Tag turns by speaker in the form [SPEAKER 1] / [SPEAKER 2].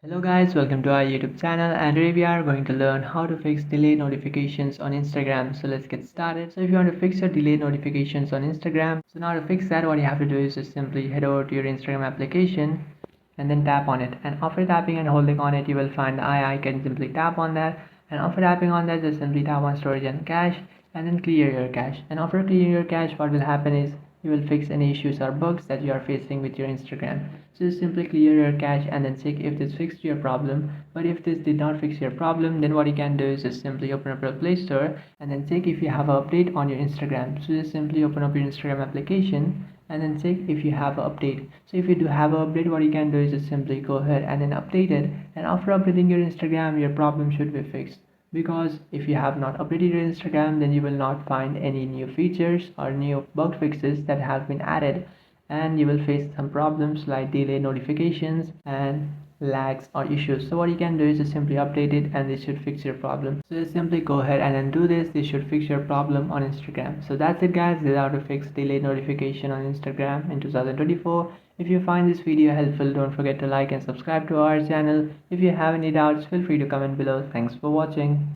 [SPEAKER 1] Hello guys, welcome to our YouTube channel, and today we are going to learn how to fix delayed notifications on Instagram. So let's get started. So if you want to fix your delayed notifications on Instagram, so now to fix that, what you have to do is just simply head over to your Instagram application and then tap on it. And after tapping and holding on it, you will find the eye icon. Simply tap on that, and after tapping on that, just simply tap on storage and cache and then clear your cache. And after clearing your cache, what will happen is you will fix any issues or bugs that you are facing with your Instagram. So just simply clear your cache and then check if this fixed your problem. But if this did not fix your problem, then what you can do is just simply open up your Play Store and then check if you have an update on your Instagram. So just simply open up your Instagram application and then check if you have an update. So if you do have an update, what you can do is just simply go ahead and then update it, and after updating your Instagram, your problem should be fixed. Because if you have not updated your Instagram, then you will not find any new features or new bug fixes that have been added, and you will face some problems like delay notifications and lags or issues. So what you can do is just simply update it and this should fix your problem. So just simply go ahead and then do this. This should fix your problem on Instagram. So that's it guys. This is how to fix delay notification on Instagram in 2024. If you find this video helpful, don't forget to like and subscribe to our channel. If you have any doubts, feel free to comment below. Thanks for watching.